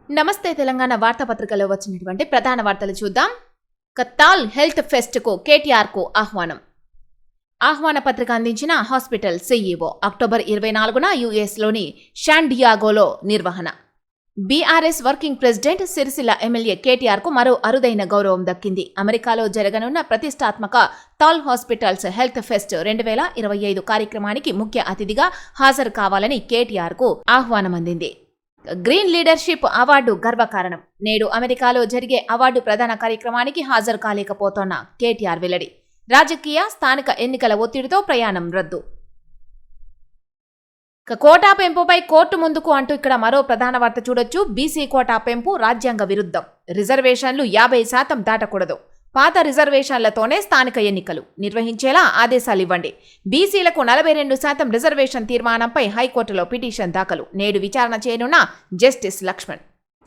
నమస్తే తెలంగాణ వార్తాపత్రికలో వచ్చినటువంటి ప్రధాన వార్తలు చూద్దాం. తాల్ హెల్త్ ఫెస్ట్ కు కేటీఆర్ కు ఆహ్వాన పత్రిక అందించిన హాస్పిటల్ సీఈఓ. అక్టోబర్ 24న యుఎస్ లోని శాన్ డియాగోలో నిర్వహణ. BRS working president Sircilla MLA KTR కు మరో అరుదైన గౌరవం దక్కింది. అమెరికాలో జరగనున్న ప్రతిష్టాత్మక తాల్ హాస్పిటల్స్ హెల్త్ ఫెస్ట్ 2025 కార్యక్రమానికి ముఖ్య అతిథిగా హాజరు కావాలని కేటీఆర్ కు ఆహ్వానం అందింది. గ్రీన్ లీడర్షిప్ అవార్డు గర్వకారణం. నేడు అమెరికాలో జరిగే అవార్డు ప్రధాన కార్యక్రమానికి హాజరు కాలేకపోతోన్న కేటీఆర్ వెల్లడి. రాజకీయ స్థానిక ఎన్నికల ఒత్తిడితో ప్రయాణం రద్దు. కోటా పెంపుపై కోర్టు ముందుకు అంటూ ఇక్కడ మరో ప్రధాన వార్త చూడొచ్చు. బీసీ కోటా పెంపు రాజ్యాంగ విరుద్ధం. రిజర్వేషన్లు 50% దాటకూడదు. పాత రిజర్వేషన్లతోనే స్థానిక ఎన్నికలు నిర్వహించేలా ఆదేశాలివ్వండి. బీసీలకు 42% రిజర్వేషన్ తీర్మానంపై హైకోర్టులో పిటిషన్ దాఖలు. నేడు విచారణ చేయనున్న జస్టిస్ లక్ష్మణ్.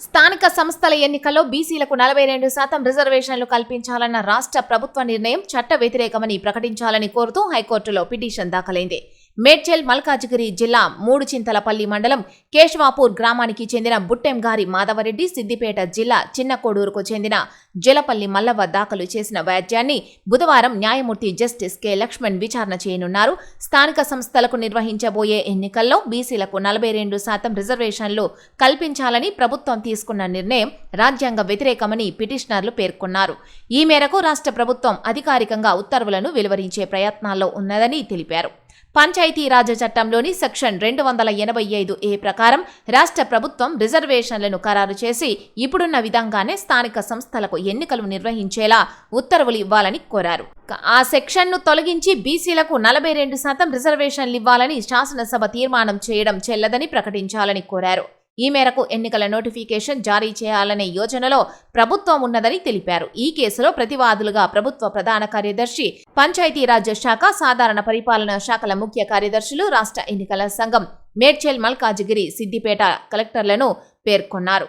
స్థానిక సంస్థల ఎన్నికల్లో బీసీలకు 42% రిజర్వేషన్లు కల్పించాలన్న రాష్ట్ర ప్రభుత్వ నిర్ణయం చట్ట వ్యతిరేకమని ప్రకటించాలని కోరుతూ హైకోర్టులో పిటిషన్ దాఖలైంది. మేడ్చల్ మల్కాజిగిరి జిల్లా మూడుచింతలపల్లి మండలం కేశవాపూర్ గ్రామానికి చెందిన బుట్టెంగారి మాధవరెడ్డి, సిద్దిపేట జిల్లా చిన్నకోడూరుకు చెందిన జలపల్లి మల్లవ్వ దాఖలు చేసిన వ్యాజ్యాన్ని బుధవారం న్యాయమూర్తి జస్టిస్ కె లక్ష్మణ్ విచారణ చేయనున్నారు. స్థానిక సంస్థలకు నిర్వహించబోయే ఎన్నికల్లో బీసీలకు 42% రిజర్వేషన్లు కల్పించాలని ప్రభుత్వం తీసుకున్న నిర్ణయం రాజ్యాంగ వ్యతిరేకమని పిటిషనర్లు పేర్కొన్నారు. ఈ మేరకు రాష్ట్ర ప్రభుత్వం అధికారికంగా ఉత్తర్వులను వెలువరించే ప్రయత్నాల్లో ఉన్నదని తెలిపారు. పంచాయతీరాజ్ చట్టంలోని సెక్షన్ 285A ప్రకారం రాష్ట్ర ప్రభుత్వం రిజర్వేషన్లను ఖరారు చేసి ఇప్పుడున్న విధంగానే స్థానిక సంస్థలకు ఎన్నికలు నిర్వహించేలా ఉత్తర్వులు ఇవ్వాలని కోరారు. ఆ సెక్షన్ను తొలగించి బీసీలకు 42% రిజర్వేషన్లు ఇవ్వాలని శాసనసభ తీర్మానం చేయడం చెల్లదని ప్రకటించాలని కోరారు. ఈ మేరకు ఎన్నికల నోటిఫికేషన్ జారీ చేయాలనే యోచనలో ప్రభుత్వం ఉన్నదని తెలిపారు. ఈ కేసులో ప్రతివాదులుగా ప్రభుత్వ ప్రధాన కార్యదర్శి, పంచాయతీరాజ్ శాఖ, సాధారణ పరిపాలనా శాఖల ముఖ్య కార్యదర్శులు, రాష్ట్ర ఎన్నికల సంఘం, మేడ్చల్ మల్కాజిగిరి, సిద్దిపేట కలెక్టర్లను పేర్కొన్నారు.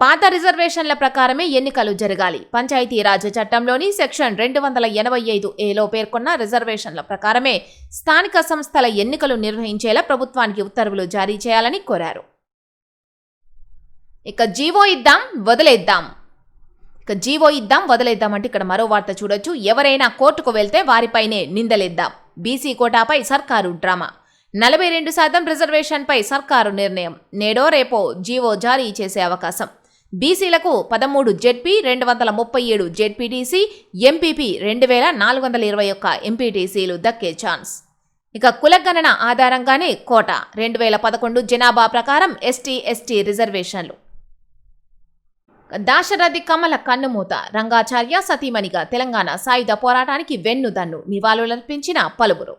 పాత రిజర్వేషన్ల ప్రకారమే ఎన్నికలు జరగాలి. పంచాయతీరాజ్ చట్టంలోని సెక్షన్ 285Aలో పేర్కొన్న రిజర్వేషన్ల ప్రకారమే స్థానిక సంస్థల ఎన్నికలు నిర్వహించేలా ప్రభుత్వానికి ఉత్తర్వులు జారీ చేయాలని కోరారు. జీవో ఇద్దాం వదిలేద్దాం అంటే ఇక్కడ మరో వార్త చూడొచ్చు. ఎవరైనా కోర్టుకు వెళ్తే వారిపైనే నిందలేద్దాం. బీసీ కోటాపై సర్కారు డ్రామా. 42% రిజర్వేషన్పై సర్కారు నిర్ణయం. నేడో రేపో జీవో జారీ చేసే అవకాశం. బీసీలకు 13 జెడ్పీ, 237 జెడ్పీటీసీ, ఎంపీపీ 2421 ఎంపీటీసీలు దక్కే ఛాన్స్. కులగణన ఆధారంగానే కోటా. 2011 జనాభా ప్రకారం ఎస్టీ రిజర్వేషన్లు. దాశరథి కమల కన్నుమూత. రంగాచార్య సతీమణిగా తెలంగాణ సాయుధ పోరాటానికి వెన్నుదన్ను. నివాళులర్పించిన పలువురు.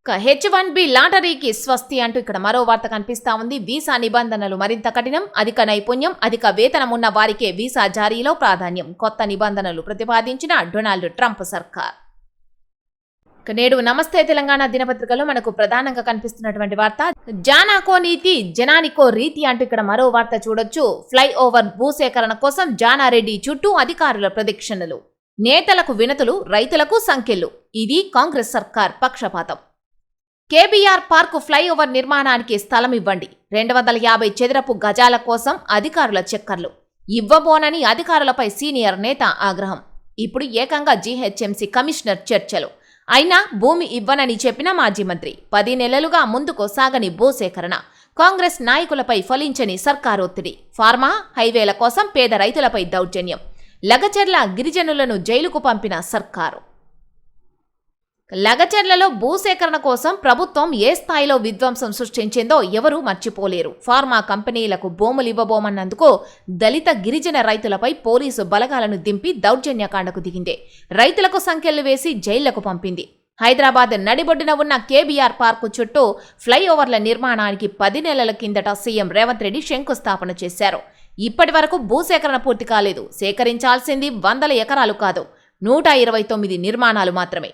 H1B లాటరీకి స్వస్తి అంటూ ఇక్కడ మరో వార్త కనిపిస్తా ఉంది. వీసా నిబంధనలు మరింత కఠినం. అధిక నైపుణ్యం, అధిక వేతనమున్న వారికే వీసా జారీలో ప్రాధాన్యం. కొత్త నిబంధనలు ప్రతిపాదించిన డొనాల్డ్ ట్రంప్ సర్కార్. నేడు నమస్తే తెలంగాణ దినపత్రికలో మనకు ప్రధానంగా కనిపిస్తున్నటువంటి వార్త, జానాకో నీతి జనానికో రీతి అంటూ ఇక్కడ మరో వార్త చూడొచ్చు. ఫ్లైఓవర్ భూసేకరణ కోసం జానారెడ్డి చుట్టూ అధికారుల ప్రదక్షిణలు. నేతలకు వినతులు, రైతులకు సంఖ్యలు. ఇది కాంగ్రెస్ సర్కార్ పక్షపాతం. కేబీఆర్ పార్కు ఫ్లైఓవర్ నిర్మాణానికి స్థలం ఇవ్వండి. 250 చదరపు గజాల కోసం అధికారుల చక్కర్లు. ఇవ్వబోనని అధికారులపై సీనియర్ నేత ఆగ్రహం. ఇప్పుడు ఏకంగా జీహెచ్ఎంసీ కమిషనర్ చర్చలు. అయినా భూమి ఇవ్వనని చెప్పిన మాజీ మంత్రి. 10 నెలలుగా ముందుకు సాగని భూసేకరణ. కాంగ్రెస్ నాయకులపై ఫలించని సర్కారు ఒత్తిడి. ఫార్మా, హైవేల కోసం పేద రైతులపై దౌర్జన్యం. లగచర్ల గిరిజనులను జైలుకు పంపిన సర్కారు. లగచర్లలో భూసేకరణ కోసం ప్రభుత్వం ఏ స్థాయిలో విధ్వంసం సృష్టించిందో ఎవరూ మర్చిపోలేరు. ఫార్మా కంపెనీలకు భూములు ఇవ్వబోమన్నందుకు దళిత గిరిజన రైతులపై పోలీసు బలగాలను దింపి దౌర్జన్యకాండకు దిగింది. రైతులకు సంఖ్యలు వేసి జైళ్లకు పంపింది. హైదరాబాద్ నడిబొడ్డున ఉన్న కేబీఆర్ పార్కు చుట్టూ ఫ్లైఓవర్ల నిర్మాణానికి 10 నెలల కిందట సీఎం రేవంత్ రెడ్డి శంకుస్థాపన చేశారు. ఇప్పటి వరకు భూసేకరణ పూర్తి కాలేదు. సేకరించాల్సింది 100 ఎకరాలు కాదు, 129 నిర్మాణాలు మాత్రమే.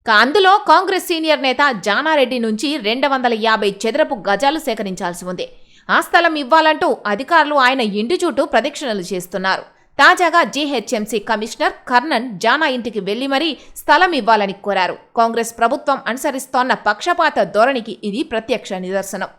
అందులో కాంగ్రెస్ సీనియర్ నేత జానారెడ్డి నుంచి 250 చదరపు గజాలు సేకరించాల్సి ఉంది. ఆ స్థలం ఇవ్వాలంటూ అధికారులు ఆయన ఇంటి చుట్టూ ప్రదక్షిణలు చేస్తున్నారు. తాజాగా జీహెచ్ఎంసీ కమిషనర్ కర్ణన్ జానా ఇంటికి వెళ్లి మరీ స్థలం ఇవ్వాలని కోరారు. కాంగ్రెస్ ప్రభుత్వం అనుసరిస్తోన్న పక్షపాత ధోరణికి ఇది ప్రత్యక్ష నిదర్శనం.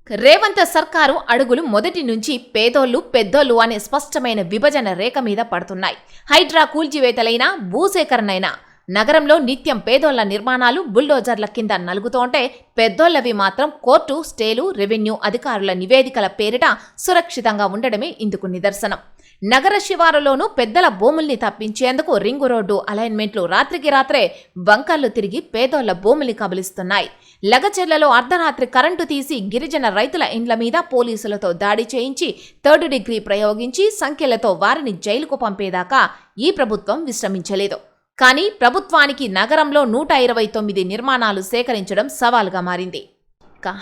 రేవంత్ సర్కారు అడుగులు మొదటి నుంచి పేదోళ్లు పెద్దోళ్లు అనే స్పష్టమైన విభజన రేఖ మీద పడుతున్నాయి. హైడ్రా కూల్చివేతలైనా భూసేకరణైనా నగరంలో నిత్యం పేదోళ్ల నిర్మాణాలు బుల్డోజర్ల కింద నలుగుతోంటే పెద్దోళ్లవి మాత్రం కోర్టు, స్టేలు, రెవెన్యూ అధికారుల నివేదికల పేరిట సురక్షితంగా ఉండడమే ఇందుకు నిదర్శనం. నగర శివారులోనూ పెద్దల భూముల్ని తప్పించేందుకు రింగు రోడ్డు అలైన్మెంట్లు రాత్రికి రాత్రే వంకర్లు తిరిగి పేదోళ్ల భూముల్ని కబలిస్తున్నాయి. లగచెర్లలో అర్ధరాత్రి కరెంటు తీసి గిరిజన రైతుల ఇండ్ల మీద పోలీసులతో దాడి చేయించి 3rd డిగ్రీ ప్రయోగించి సంఖ్యలతో వారిని జైలుకు పంపేదాకా ఈ ప్రభుత్వం విశ్రమించలేదు. కానీ ప్రభుత్వానికి నగరంలో 129 నిర్మాణాలు సేకరించడం సవాల్గా మారింది.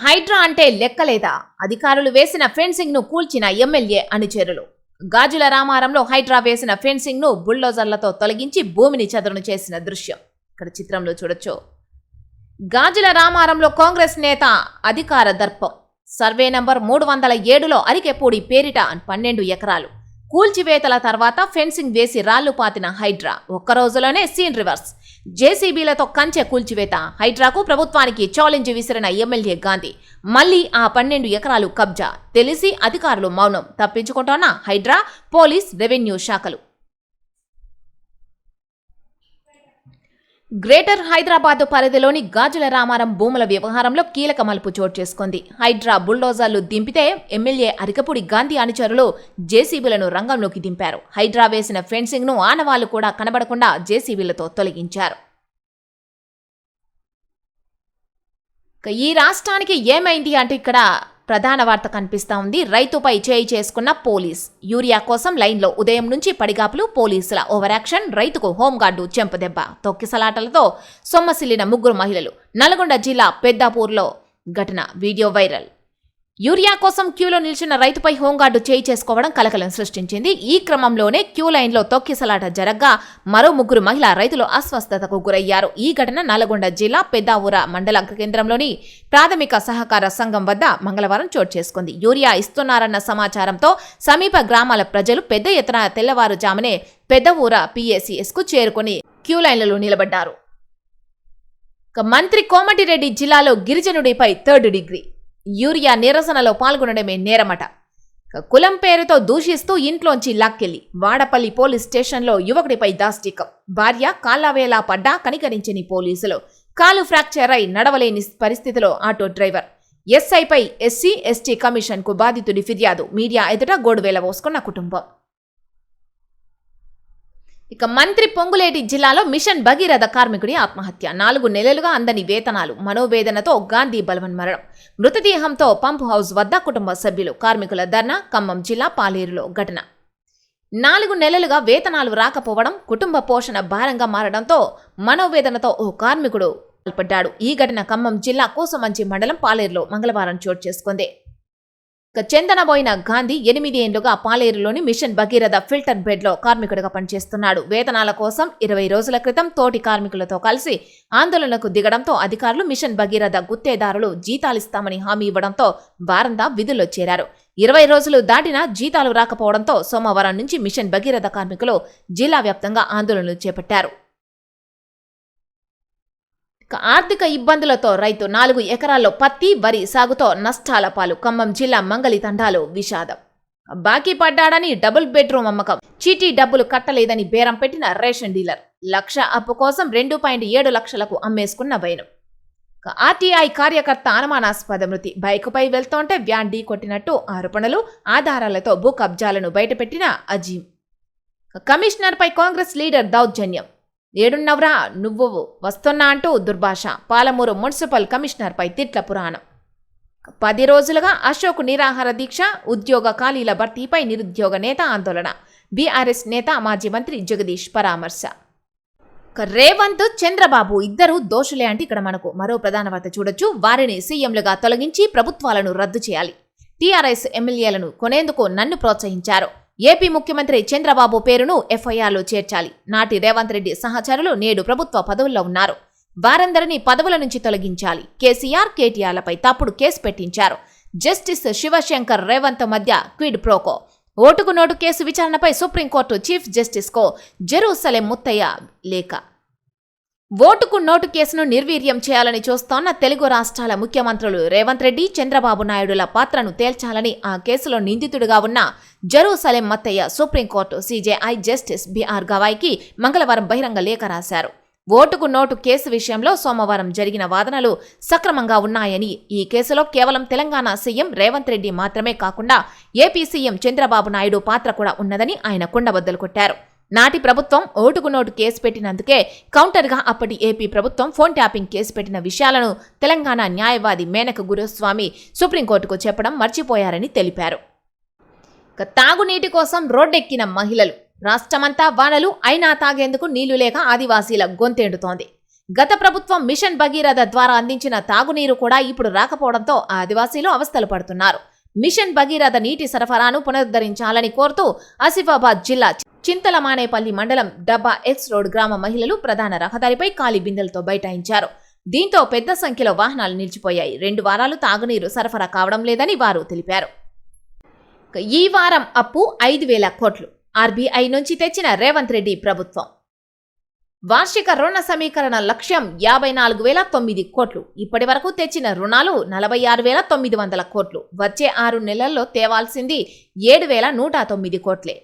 హైడ్రా అంటే లెక్కలేదా? అధికారులు వేసిన ఫెన్సింగ్ ను కూల్చిన ఎమ్మెల్యే అనుచరులు. గాజుల రామారంలో హైడ్రా వేసిన ఫెన్సింగ్ ను బుల్డోజర్లతో తొలగించి భూమిని చదును చేసిన దృశ్యం ఇక్కడ చిత్రంలో చూడొచ్చు. గాజుల రామారంలో కాంగ్రెస్ నేత అధికార దర్పం. సర్వే నంబర్ 307లో అరికెపూడి పేరిట 12 ఎకరాలు కూల్చివేతల తర్వాత ఫెన్సింగ్ వేసి రాళ్లు పాతిన హైడ్రా ఒక్కరోజులోనే సీన్ రివర్స్. జేసీబీలతో కంచె కూల్చివేత. హైడ్రాకు ప్రభుత్వానికి ఛాలెంజ్ విసిరిన ఎమ్మెల్యే గాంధీ. మళ్లీ ఆ 12 ఎకరాలు కబ్జా. తెలిసి అధికారులు మౌనం. తప్పించుకుంటోన్న హైడ్రా, పోలీస్, రెవెన్యూ శాఖలు. గ్రేటర్ హైదరాబాద్ పరిధిలోని గాజుల రామారం భూముల వ్యవహారంలో కీలక మలుపు చోటు చేసుకుంది. హైడ్రా బుల్డోజర్లు దింపితే ఎమ్మెల్యే అరికపూడి గాంధీ అనుచరులు జేసీబీలను రంగంలోకి దింపారు. హైడ్రా వేసిన ఫెన్సింగ్ ను ఆనవాళ్లు కూడా కనబడకుండా జేసీబీలతో తొలగించారు. ఈ రాష్ట్రానికి ఏమైంది అంటే ఇక్కడ ప్రధాన వార్త కనిపిస్తా ఉంది. రైతుపై చేయి చేసుకున్న పోలీస్. యూరియా కోసం లైన్లో ఉదయం నుంచి పడిగాపులు, పోలీసుల ఓవర్ యాక్షన్, రైతుకు హోంగార్డు చెంపదెబ్బ, తొక్కిసలాటలతో సొమ్మసిల్లిన 3 మహిళలు. నల్గొండ జిల్లా పెద్దాపూర్లో ఘటన వీడియో వైరల్. యూరియా కోసం క్యూలో నిలిచిన రైతుపై హోంగార్డు చేయి చేసుకోవడం కలకలం సృష్టించింది. ఈ క్రమంలోనే క్యూ లైన్లో తొక్కిసలాట జరగ్గా మరో 3 మహిళా రైతులు అస్వస్థతకు గురయ్యారు. ఈ ఘటన నల్గొండ జిల్లా పెద్దావూర మండల కేంద్రంలోని ప్రాథమిక సహకార సంఘం వద్ద మంగళవారం చోటు చేసుకుంది. యూరియా ఇస్తున్నారన్న సమాచారంతో సమీప గ్రామాల ప్రజలు పెద్ద ఎత్తున తెల్లవారుజామునే పెద్దవూర PACSకు చేరుకుని క్యూ లైన్లలో నిలబడ్డారు. మంత్రి కోమటిరెడ్డి జిల్లాలో గిరిజనుడిపై 3rd డిగ్రీ. యూరియా నిరసనలో పాల్గొనడమే నేరమట. కులం పేరుతో దూషిస్తూ ఇంట్లోంచి లాక్కెళ్లి వాడపల్లి పోలీస్ స్టేషన్లో యువకుడిపై దాష్టికం. భార్య కాళ్లవేలా పడ్డా కనికరించని పోలీసులు. కాలు ఫ్రాక్చర్ అయి నడవలేని పరిస్థితిలో ఆటో డ్రైవర్. ఎస్ఐపై SC/ST కమిషన్కు బాధితుడి ఫిర్యాదు. మీడియా ఎదుట గోడువేల పోసుకున్న కుటుంబం. మంత్రి పొంగులేటి జిల్లాలో మిషన్ భగీరథ కార్మికుడి ఆత్మహత్య. 4 నెలలుగా అందని వేతనాలు, మనోవేదనతో గాంధీ బలవన్మరణం. మృతదేహంతో పంప్ హౌస్ వద్ద కుటుంబ సభ్యులు. కార్మికుల ధర్నా. ఖమ్మం జిల్లా పాలేరులో ఘటన. 4 నెలలుగా వేతనాలు రాకపోవడం కుటుంబ పోషణ భారంగా మారడంతో మనోవేదనతో ఓ కార్మికుడు పాల్పడ్డాడు. ఈ ఘటన ఖమ్మం జిల్లా కూసుమంచి మండలం పాలేరులో మంగళవారం చోటు చేసుకుంది. చెందనబోయిన గాంధీ 8 ఏళ్లుగా పాలేరులోని మిషన్ భగీరథ ఫిల్టర్ బెడ్లో కార్మికుడిగా పనిచేస్తున్నాడు. వేతనాల కోసం 20 రోజుల క్రితం తోటి కార్మికులతో కలిసి ఆందోళనకు దిగడంతో అధికారులు మిషన్ భగీరథ గుత్తేదారులు జీతాలిస్తామని హామీ ఇవ్వడంతో వారంతా విధుల్లో చేరారు. 20 రోజులు దాటినా జీతాలు రాకపోవడంతో సోమవారం నుంచి మిషన్ భగీరథ కార్మికులు జిల్లా వ్యాప్తంగా ఆందోళనలు చేపట్టారు. ఆర్థిక ఇబ్బందులతో రైతు. 4 ఎకరాల్లో పత్తి, వరి సాగుతో నష్టాల పాలు. ఖమ్మం జిల్లా మంగళి తండాలో విషాదం. బాకీ పడ్డాడని డబుల్ బెడ్రూమ్ అమ్మకం. చీటీ డబ్బులు కట్టలేదని బేరం పెట్టిన రేషన్ డీలర్. 1,00,000 అప్పు కోసం 2.7 లక్షలకు అమ్మేసుకున్న వైనం. RTI కార్యకర్త అనుమానాస్పద మృతి. బైకుపై వెళ్తోంటే వ్యాన్ ఢీ కొట్టినట్టు ఆరోపణలు. ఆధారాలతో భూ కబ్జాలను బయటపెట్టిన అజీం. కమిషనర్పై కాంగ్రెస్ లీడర్ దౌర్జన్యం. ఏడున్నవరా నువ్వు వస్తున్నా అంటూ దుర్భాష. పాలమూరు మున్సిపల్ కమిషనర్పై తిట్ల పురాణం. 10 రోజులుగా అశోక్ నిరాహార దీక్ష. ఉద్యోగ ఖాళీల భర్తీపై నిరుద్యోగ నేత ఆందోళన. BRS నేత మాజీ మంత్రి జగదీష్ పరామర్శ. రేవంత్, చంద్రబాబు ఇద్దరు దోషులే అంటే ఇక్కడ మనకు మరో ప్రధాన వార్త చూడొచ్చు. వారిని సీఎంలుగా తొలగించి ప్రభుత్వాలను రద్దు చేయాలి. TRS ఎమ్మెల్యేలను కొనేందుకు నన్ను ప్రోత్సహించారు. ఏపీ ముఖ్యమంత్రి చంద్రబాబు పేరును FIRలో చేర్చాలి. నాటి రేవంత్ రెడ్డి సహచరులు నేడు ప్రభుత్వ పదవుల్లో ఉన్నారు. వారందరినీ పదవుల నుంచి తొలగించాలి. కేసీఆర్, KTRలపై తప్పుడు కేసు పెట్టించారు. జస్టిస్ శివశంకర్, రేవంత్ మధ్య క్విడ్ ప్రోకో. ఓటుకు నోటు కేసు విచారణపై సుప్రీంకోర్టు చీఫ్ జస్టిస్కు జెరూసలేం ముత్తయ్య లేఖ. ఓటుకు నోటు కేసును నిర్వీర్యం చేయాలని చూస్తోన్న తెలుగు రాష్ట్రాల ముఖ్యమంత్రులు రేవంత్ రెడ్డి, చంద్రబాబు నాయుడుల పాత్రను తేల్చాలని ఆ కేసులో నిందితుడిగా ఉన్న Jerusalem Mattayya supreme court CJI justice BR గవాయ్కి మంగళవారం బహిరంగ లేఖ రాశారు. ఓటుకు నోటు కేసు విషయంలో సోమవారం జరిగిన వాదనలు సక్రమంగా ఉన్నాయని, ఈ కేసులో కేవలం తెలంగాణ సీఎం రేవంత్ రెడ్డి మాత్రమే కాకుండా ఏపీ సీఎం చంద్రబాబు నాయుడు పాత్ర కూడా ఉన్నదని ఆయన కుండబద్దలు కొట్టారు. నాటి ప్రభుత్వం ఓటుకు నోటు కేసు పెట్టినందుకే కౌంటర్గా అప్పటి ఏపీ ప్రభుత్వం ఫోన్ ట్యాపింగ్ కేసు పెట్టిన విషయాలను తెలంగాణ న్యాయవాది మేనక గురుస్వామి సుప్రీంకోర్టుకు చెప్పడం మర్చిపోయారని తెలిపారు. తాగునీటి కోసం రోడ్డెక్కిన మహిళలు. రాష్ట్రమంతా వానలు అయినా తాగేందుకు నీళ్లు లేక ఆదివాసీల గొంతెండుతోంది. గత ప్రభుత్వం మిషన్ భగీరథ ద్వారా అందించిన తాగునీరు కూడా ఇప్పుడు రాకపోవడంతో ఆదివాసీలు అవస్థలు పడుతున్నారు. మిషన్ భగీరథ నీటి సరఫరాను పునరుద్ధరించాలని కోరుతూ ఆసిఫాబాద్ జిల్లా చింతలమానేపల్లి మండలం డబ్బా ఎక్స్ రోడ్ గ్రామ మహిళలు ప్రధాన రహదారిపై ఖాళీ బిందెలతో బైఠాయించారు. దీంతో పెద్ద సంఖ్యలో వాహనాలు నిలిచిపోయాయి. 2 వారాలు తాగునీరు సరఫరా కావడం లేదని వారు తెలిపారు. ఈ వారం అప్పు 5,000 కోట్లు ఆర్బీఐ నుంచి తెచ్చిన రేవంత్ రెడ్డి ప్రభుత్వం. వార్షిక రుణ సమీకరణ లక్ష్యం 54,009 కోట్లు. ఇప్పటి వరకు తెచ్చిన రుణాలు 46,900 కోట్లు. వచ్చే 6 నెలల్లో తేవాల్సింది 7,109 కోట్లే.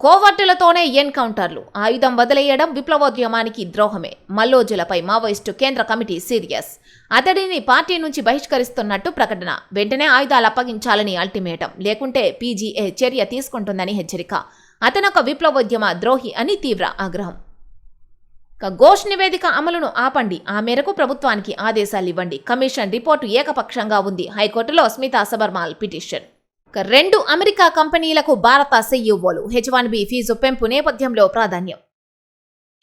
కోవర్టులతోనే ఎన్కౌంటర్లు, ఆయుధం వదిలేయడం విప్లవోద్యమానికి ద్రోహమే. మల్లోజులపై మావోయిస్టు కేంద్ర కమిటీ సీరియస్. అతడిని పార్టీ నుంచి బహిష్కరిస్తున్నట్టు ప్రకటన. వెంటనే ఆయుధాలు అప్పగించాలని అల్టిమేటం, లేకుంటే పీజీఏ చర్య తీసుకుంటుందని హెచ్చరిక. అతనొక విప్లవోద్యమ ద్రోహి అని తీవ్ర ఆగ్రహం. ఘోష్ నివేదిక అమలును ఆపండి, ఆ మేరకు ప్రభుత్వానికి ఆదేశాలు ఇవ్వండి. కమిషన్ రిపోర్టు ఏకపక్షంగా ఉంది. హైకోర్టులో స్మితా సబర్మాల్ పిటిషన్. 2 అమెరికా కంపెనీలకు భారత సీఈఓలు. H1B ఫీజు పెంపు నేపథ్యంలో ప్రాధాన్యం.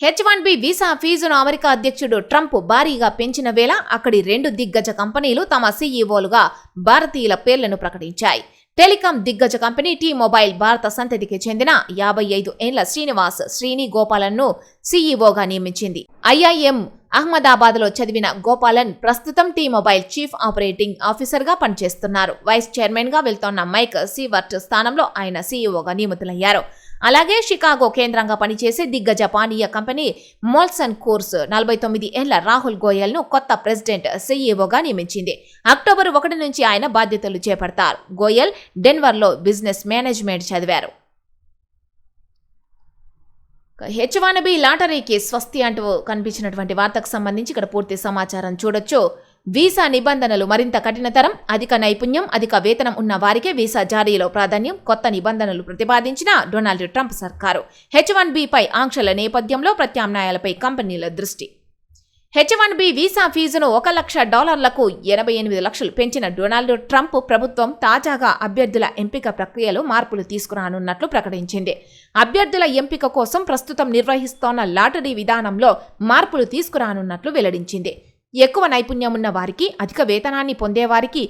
H1B వీసా ఫీజును అమెరికా అధ్యక్షుడు ట్రంప్ భారీగా పెంచిన వేళ అక్కడి 2 దిగ్గజ కంపెనీలు తమ సీఈఓలుగా భారతీయుల పేర్లను ప్రకటించాయి. టెలికాం దిగ్గజ కంపెనీ టీ-మొబైల్ భారత సంతతికి చెందిన 55 ఏళ్ల శ్రీని గోపాలన్ను సీఈఓగా నియమించింది. ఐఐఎం అహ్మదాబాద్లో చదివిన గోపాలన్ ప్రస్తుతం టీ-మొబైల్ చీఫ్ ఆపరేటింగ్ ఆఫీసర్గా పనిచేస్తున్నారు. వైస్ చైర్మన్గా వెళ్తోన్న మైక్ సీవర్ట్ స్థానంలో ఆయన సీఈఓగా నియమితులయ్యారు. అలాగే షికాగో కేంద్రంగా పనిచేసే దిగ్గజ పానీయ కంపెనీ మోల్సన్ కోర్స్ 49 ఏళ్ల రాహుల్ గోయల్ను కొత్త ప్రెసిడెంట్ సీఈఓగా నియమించింది. అక్టోబర్ 1 నుంచి ఆయన బాధ్యతలు చేపడతారు. గోయల్ డెన్వర్లో బిజినెస్ మేనేజ్మెంట్ చదివారు. H1B లాటరీకి స్వస్తి అంటూ కనిపించినటువంటి వార్తకు సంబంధించి ఇక్కడ పూర్తి సమాచారం చూడొచ్చు. వీసా నిబంధనలు మరింత కఠినతరం. అధిక నైపుణ్యం, అధిక వేతనం ఉన్న వారికే వీసా జారీలో ప్రాధాన్యం. కొత్త నిబంధనలు ప్రతిపాదించిన డొనాల్డ్ ట్రంప్ సర్కారు. H1Bపై ఆంక్షల నేపథ్యంలో ప్రత్యామ్నాయాలపై కంపెనీల దృష్టి. H1B వీసా ఫీజును $1,00,000కు 88 లక్షలు పెంచిన డొనాల్డ్ ట్రంప్ ప్రభుత్వం తాజాగా అభ్యర్థుల ఎంపిక ప్రక్రియలో మార్పులు తీసుకురానున్నట్లు ప్రకటించింది. అభ్యర్థుల ఎంపిక కోసం ప్రస్తుతం నిర్వహిస్తోన్న లాటరీ విధానంలో మార్పులు తీసుకురానున్నట్లు వెల్లడించింది. ఎక్కువ నైపుణ్యం ఉన్న వారికి, అధిక వేతనాన్ని పొందేవారికి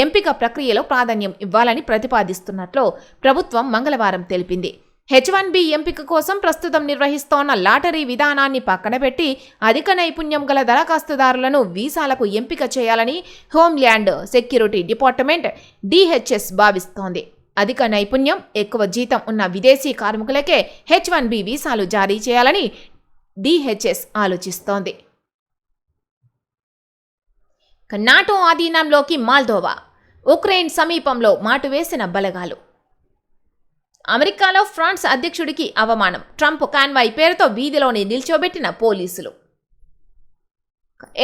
ఎంపిక ప్రక్రియలో ప్రాధాన్యం ఇవ్వాలని ప్రతిపాదిస్తున్నట్లు ప్రభుత్వం మంగళవారం తెలిపింది. H1B ఎంపిక కోసం ప్రస్తుతం నిర్వహిస్తోన్న లాటరీ విధానాన్ని పక్కన పెట్టి అధిక నైపుణ్యం గల దరఖాస్తుదారులను వీసాలకు ఎంపిక చేయాలని హోంల్యాండ్ సెక్యూరిటీ డిపార్ట్మెంట్ DHS భావిస్తోంది. అధిక నైపుణ్యం, ఎక్కువ జీతం ఉన్న విదేశీ కార్మికులకే H1B వీసాలు జారీ చేయాలని DHS ఆలోచిస్తోంది. నాటో ఆధీనంలోకి మాల్దోవా. ఉక్రెయిన్ సమీపంలో మాటు వేసిన బలగాలు. అమెరికాలో ఫ్రాన్స్ అధ్యక్షుడికి అవమానం. ట్రంప్ కాన్వాయ్ పేరుతో వీధిలోని నిల్చోబెట్టిన పోలీసులు.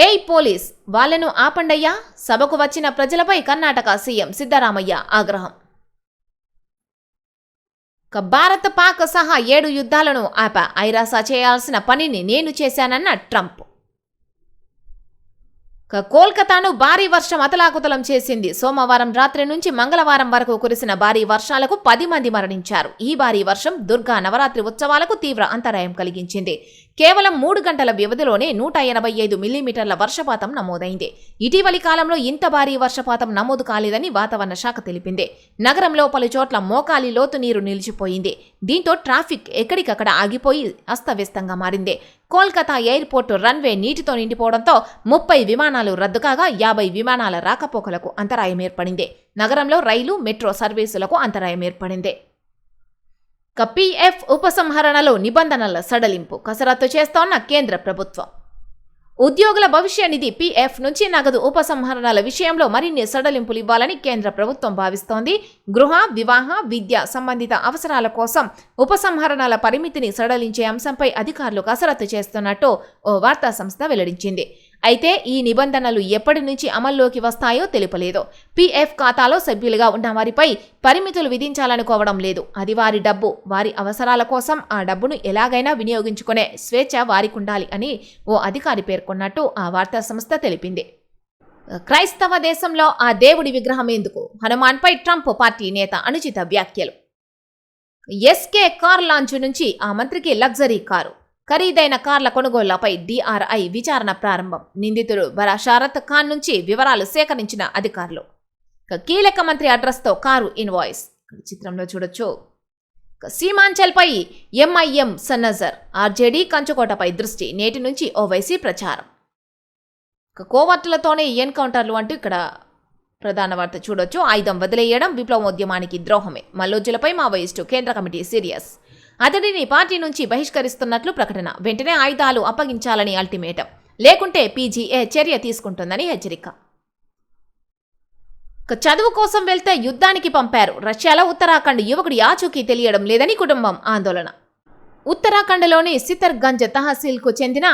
ఏయ్ పోలీస్, వాళ్లను ఆపండయ్యా. సభకు వచ్చిన ప్రజలపై కర్ణాటక సీఎం సిద్ధరామయ్య ఆగ్రహం. భారత్ పాక్ సహా 7 యుద్ధాలను ఆపా. ఐరాస చేయాల్సిన పనిని నేను చేశానన్న ట్రంప్. కోల్కతాను భారీ వర్షం అతలాకుతలం చేసింది. సోమవారం రాత్రి నుంచి మంగళవారం వరకు కురిసిన భారీ వర్షాలకు 10 మంది మరణించారు. ఈ భారీ వర్షం దుర్గా నవరాత్రి ఉత్సవాలకు తీవ్ర అంతరాయం కలిగించింది. కేవలం 3 గంటల వ్యవధిలోనే 185 మిల్లీమీటర్ల వర్షపాతం నమోదైంది. ఇటీవలి కాలంలో ఇంత భారీ వర్షపాతం నమోదు కాలేదని వాతావరణ శాఖ తెలిపింది. నగరంలో పలు చోట్ల మోకాలి లోతు నీరు నిలిచిపోయింది. దీంతో ట్రాఫిక్ ఎక్కడికక్కడ ఆగిపోయి అస్తవ్యస్తంగా మారింది. కోల్కతా ఎయిర్పోర్టు రన్వే నీటితో నిండిపోవడంతో 30 విమానాలు రద్దు కాగా 50 విమానాల రాకపోకలకు అంతరాయం ఏర్పడింది. నగరంలో రైలు, మెట్రో సర్వీసులకు అంతరాయం ఏర్పడింది. పీఎఫ్ ఉపసంహరణలో నిబంధనల సడలింపు కసరత్తు చేస్తోన్న కేంద్ర ప్రభుత్వం. ఉద్యోగుల భవిష్య నిధి పీఎఫ్ నుంచి నగదు ఉపసంహరణల విషయంలో మరిన్ని సడలింపులు ఇవ్వాలని కేంద్ర ప్రభుత్వం భావిస్తోంది. గృహ, వివాహ, విద్య సంబంధిత అవసరాల కోసం ఉపసంహరణల పరిమితిని సడలించే అంశంపై అధికారులు కసరత్తు చేస్తున్నట్టు ఓ వార్తా సంస్థ వెల్లడించింది. అయితే ఈ నిబంధనలు ఎప్పటి నుంచి అమల్లోకి వస్తాయో తెలుపలేదు. పీఎఫ్ ఖాతాలో సభ్యులుగా ఉన్న వారిపై పరిమితులు విధించాలనుకోవడం లేదు. అది వారి డబ్బు, వారి అవసరాల కోసం ఆ డబ్బును ఎలాగైనా వినియోగించుకునే స్వేచ్ఛ వారికి ఉండాలి అని ఓ అధికారి పేర్కొన్నట్టు ఆ వార్తా సంస్థ తెలిపింది. క్రైస్తవ దేశంలో ఆ దేవుడి విగ్రహం ఎందుకు? హనుమాన్పై ట్రంప్ పార్టీ నేత అనుచిత వ్యాఖ్యలు. ఎస్కే కార్ లాంచ్ నుంచి ఆ మంత్రికి లగ్జరీ కారు. ఖరీదైన కార్ల కొనుగోళ్లపై DRI విచారణ ప్రారంభం. నిందితుడు బరాషారత్ ఖాన్ నుంచి వివరాలు సేకరించిన అధికారులు. కీలక మంత్రి అడ్రస్తో కారు ఇన్వాయిస్ చిత్రంలో చూడొచ్చు. సీమాంచల్పై MIM సన్నజర్, RJD కంచుకోటపై దృష్టి. నేటి నుంచి ఓవైసీ ప్రచారం. కోవర్టులతోనే ఎన్కౌంటర్లు అంటూ ఇక్కడ ప్రధాన వార్త చూడొచ్చు. ఆయుధం వదిలేయడం విప్లవోద్యమానికి ద్రోహమే. మల్లోజులపై మావోయిస్టు కేంద్ర కమిటీ సీరియస్. అతడిని పార్టీ నుంచి బహిష్కరిస్తున్నట్లు ప్రకటన. వెంటనే ఆయుధాలు అప్పగించాలని అల్టిమేటం. లేకుంటే PGA చర్య తీసుకుంటుందని హెచ్చరిక. చదువు కోసం వెళ్తే యుద్ధానికి పంపారు. రష్యాలో ఉత్తరాఖండ్ యువకుడి ఆచూకీ తెలియడం లేదని కుటుంబం ఆందోళన. ఉత్తరాఖండ్లోని సితర్గంజ్ తహసీల్కు చెందిన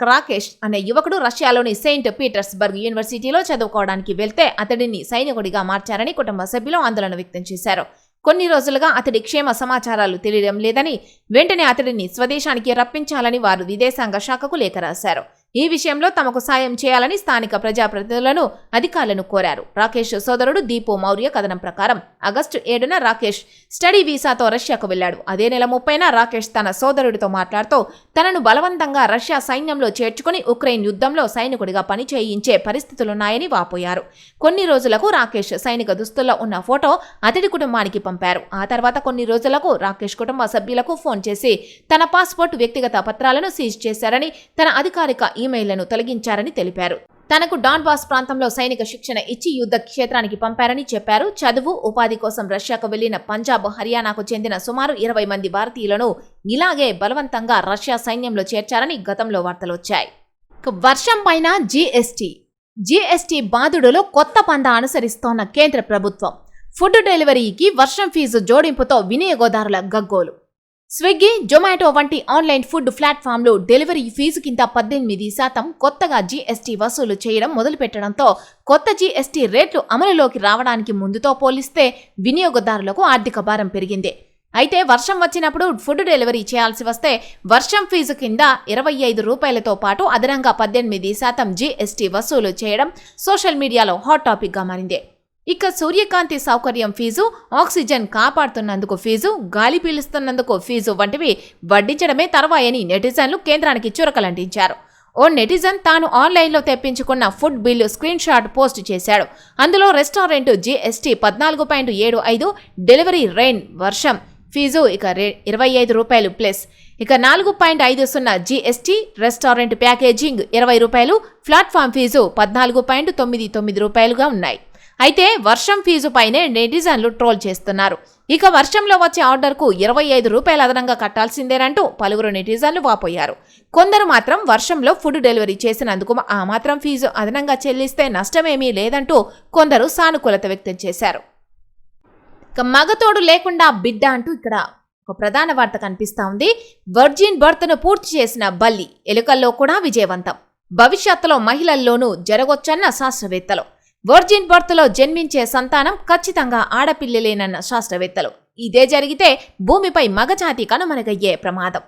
రాకేష్ అనే యువకుడు రష్యాలోని సెయింట్ పీటర్స్బర్గ్ యూనివర్సిటీలో చదువుకోవడానికి వెళ్తే అతడిని సైనికుడిగా మార్చారని కుటుంబ సభ్యులు ఆందోళన వ్యక్తం చేశారు. కొన్ని రోజులుగా అతడి క్షేమ సమాచారాలు తెలియడం లేదని, వెంటనే అతడిని స్వదేశానికి రప్పించాలని వారు విదేశాంగ శాఖకు లేఖ రాశారు. ఈ విషయంలో తమకు సాయం చేయాలని స్థానిక ప్రజాప్రతినిధులను, అధికారులను కోరారు. రాకేష్ సోదరుడు దీపు మౌర్య కథనం ప్రకారం ఆగస్టు 7న రాకేష్ స్టడీ వీసాతో రష్యాకు వెళ్లాడు. అదే నెల 30న రాకేష్ తన సోదరుడితో మాట్లాడుతూ తనను బలవంతంగా రష్యా సైన్యంలో చేర్చుకుని ఉక్రెయిన్ యుద్ధంలో సైనికుడిగా పని చేయించే పరిస్థితులున్నాయని వాపోయారు. కొన్ని రోజులకు రాకేష్ సైనిక దుస్తుల్లో ఉన్న ఫోటో అతడి కుటుంబానికి పంపారు. ఆ తర్వాత కొన్ని రోజులకు రాకేష్ కుటుంబ సభ్యులకు ఫోన్ చేసి తన పాస్పోర్ట్, వ్యక్తిగత పత్రాలను సీజ్ చేశారని, తన అధికారిక ఈమెయిల్లను తొలగించారని తెలిపారు. తనకు డాన్బాస్ ప్రాంతంలో సైనిక శిక్షణ ఇచ్చి యుద్ధ క్షేత్రానికి పంపారని చెప్పారు. చదువు, ఉపాధి కోసం రష్యాకు వెళ్లిన పంజాబ్, హర్యానాకు చెందిన సుమారు 20 మంది భారతీయులను ఇలాగే బలవంతంగా రష్యా సైన్యంలో చేర్చారని గతంలో వార్తలు వచ్చాయి. వర్షం పైన జీఎస్టీ బాదుడులో కొత్త పందా అనుసరిస్తోన్న కేంద్ర ప్రభుత్వం. ఫుడ్ డెలివరీకి వర్షం ఫీజు జోడింపుతో వినియోగదారుల గగ్గోలు. స్విగ్గీ, జొమాటో వంటి ఆన్లైన్ ఫుడ్ ప్లాట్ఫామ్లు డెలివరీ ఫీజు కింద 18% కొత్తగా జీఎస్టీ వసూలు చేయడం మొదలుపెట్టడంతో కొత్త జీఎస్టీ రేట్లు అమలులోకి రావడానికి ముందుతో పోలిస్తే వినియోగదారులకు ఆర్థిక భారం పెరిగింది. అయితే వర్షం వచ్చినప్పుడు ఫుడ్ డెలివరీ చేయాల్సి వస్తే వర్షం ఫీజు కింద 25 రూపాయలతో పాటు అదనంగా 18% జీఎస్టీ వసూలు చేయడం సోషల్ మీడియాలో హాట్ టాపిక్గా మారింది. ఇక సూర్యకాంతి సౌకర్యం ఫీజు, ఆక్సిజన్ కాపాడుతున్నందుకు ఫీజు, గాలి పీలుస్తున్నందుకు ఫీజు వంటివి వడ్డించడమే తర్వాయని నెటిజన్లు కేంద్రానికి చురకలంటించారు. ఓ నెటిజన్ తాను ఆన్లైన్లో తెప్పించుకున్న food bill screen shot post చేశాడు. అందులో రెస్టారెంట్ జీఎస్టీ 14.75, డెలివరీ రెయిన్ వర్షం ఫీజు ఇక 25 రూపాయలు ప్లస్ ఇక 4.50 జీఎస్టీ, రెస్టారెంట్ ప్యాకేజింగ్ 20 రూపాయలు, ప్లాట్ఫామ్ ఫీజు 14.99 రూపాయలుగా ఉన్నాయి. అయితే వర్షం ఫీజు పైనే నెటిజన్లు ట్రోల్ చేస్తున్నారు. ఇక వర్షంలో వచ్చే ఆర్డర్కు 25 రూపాయలు అదనంగా కట్టాల్సిందేనంటూ పలువురు నెటిజన్లు వాపోయారు. కొందరు మాత్రం వర్షంలో ఫుడ్ డెలివరీ చేసినందుకు ఆ మాత్రం ఫీజు అదనంగా చెల్లిస్తే నష్టమేమీ లేదంటూ కొందరు సానుకూలత వ్యక్తం చేశారు. ఇక మగతోడు లేకుండా బిడ్డ అంటూ ఇక్కడ ఒక ప్రధాన వార్త కనిపిస్తా ఉంది. వర్జిన్ బర్త్ను పూర్తి చేసిన బల్లి ఎలుకల్లో కూడా విజయవంతం. భవిష్యత్తులో మహిళల్లోనూ జరగొచ్చన్న శాస్త్రవేత్తలు. వర్జిన్ బర్త్లో జన్మించే సంతానం ఖచ్చితంగా ఆడపిల్లలేనన్న శాస్త్రవేత్తలు. ఇదే జరిగితే భూమిపై మగజాతి కనుమరుగయ్యే ప్రమాదం.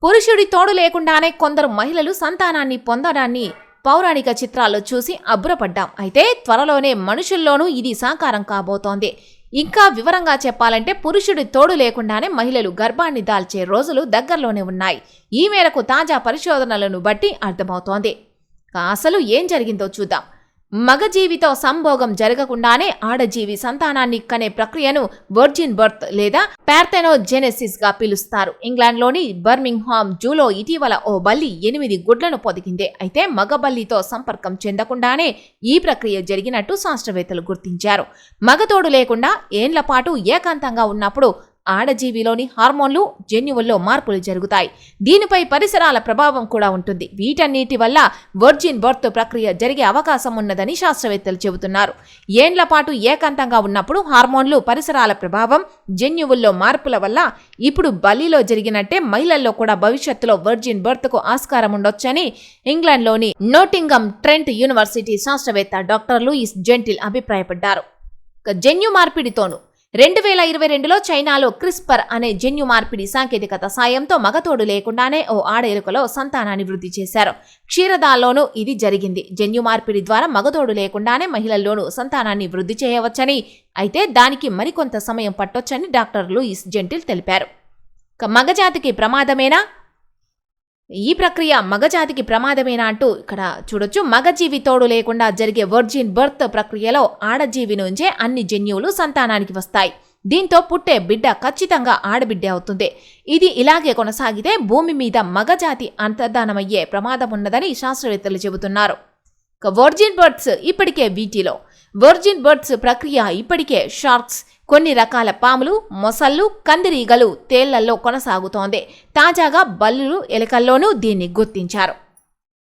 పురుషుడి తోడు లేకుండానే కొందరు మహిళలు సంతానాన్ని పొందడాన్ని పౌరాణిక చిత్రాల్లో చూసి అబ్బురపడ్డాం. అయితే త్వరలోనే మనుషుల్లోనూ ఇది సాకారం కాబోతోంది. ఇంకా వివరంగా చెప్పాలంటే పురుషుడి తోడు లేకుండానే మహిళలు గర్భాన్ని దాల్చే రోజులు దగ్గరలోనే ఉన్నాయి. ఈ మేరకు తాజా పరిశోధనలను బట్టి అర్థమవుతోంది. అసలు ఏం జరిగిందో చూద్దాం. మగజీవితో సంభోగం జరగకుండానే ఆడజీవి సంతానాన్ని కనే ప్రక్రియను వర్జిన్ బర్త్ లేదా పార్థెనోజెనెసిస్ గా పిలుస్తారు. ఇంగ్లాండ్లోని బర్మింగ్హామ్ జూలో ఇటీవల ఓ బల్లి 8 గుడ్లను పొదిగింది. అయితే మగ బల్లితో సంపర్కం చెందకుండానే ఈ ప్రక్రియ జరిగినట్టు శాస్త్రవేత్తలు గుర్తించారు. మగతోడు లేకుండా ఏండ్ల పాటు ఏకాంతంగా ఉన్నప్పుడు ఆడజీవిలోని హార్మోన్లు జన్యువుల్లో మార్పులు జరుగుతాయి. దీనిపై పరిసరాల ప్రభావం కూడా ఉంటుంది. వీటన్నిటి వల్ల వర్జిన్ బర్త్ ప్రక్రియ జరిగే అవకాశం ఉన్నదని శాస్త్రవేత్తలు చెబుతున్నారు. ఏండ్ల పాటు ఏకాంతంగా ఉన్నప్పుడు హార్మోన్లు, పరిసరాల ప్రభావం, జన్యువుల్లో మార్పుల వల్ల ఇప్పుడు బలిలో జరిగినట్టే మహిళల్లో కూడా భవిష్యత్తులో వర్జిన్ బర్త్ కు ఆస్కారం ఉండొచ్చని ఇంగ్లాండ్లోని నోటింగమ్ ట్రెంట్ యూనివర్సిటీ శాస్త్రవేత్త డాక్టర్ లూయిస్ జెంటిల్ అభిప్రాయపడ్డారు. జన్యు మార్పిడితోనూ 2022లో చైనాలో క్రిస్పర్ అనే జన్యు మార్పిడి సాంకేతికత సాయంతో మగతోడు లేకుండానే ఓ ఆడ ఎలుకలో సంతానాన్ని వృద్ధి చేశారు. క్షీరదాల్లోనూ ఇది జరిగింది. జన్యు మార్పిడి ద్వారా మగతోడు లేకుండానే మహిళల్లోనూ సంతానాన్ని వృద్ధి చేయవచ్చని, అయితే దానికి మరికొంత సమయం పట్టొచ్చని డాక్టర్ లూయిస్ జెంటిల్ తెలిపారు. మగజాతికి ప్రమాదమేనా? ఈ ప్రక్రియ మగజాతికి ప్రమాదమేనా అంటూ ఇక్కడ చూడొచ్చు. మగజీవి తోడు లేకుండా జరిగే వర్జిన్ బర్త్ ప్రక్రియలో ఆడజీవి నుంచే అన్ని జన్యువులు సంతానానికి వస్తాయి. దీంతో పుట్టే బిడ్డ ఖచ్చితంగా ఆడబిడ్డే అవుతుంది. ఇది ఇలాగే కొనసాగితే భూమి మీద మగజాతి అంతర్ధానమయ్యే ప్రమాదం ఉన్నదని శాస్త్రవేత్తలు చెబుతున్నారు. వర్జిన్ బర్త్స్ ఇప్పటికే వీటిలో వర్జిన్ బర్త్స్ ప్రక్రియ ఇప్పటికే షార్క్స్, కొన్ని రకాల పాములు, మొసళ్ళు, కందిరీగలు, తేళ్లలో కొనసాగుతోంది. తాజాగా బల్లులు, ఎలుకల్లోనూ దీన్ని గుర్తించారు.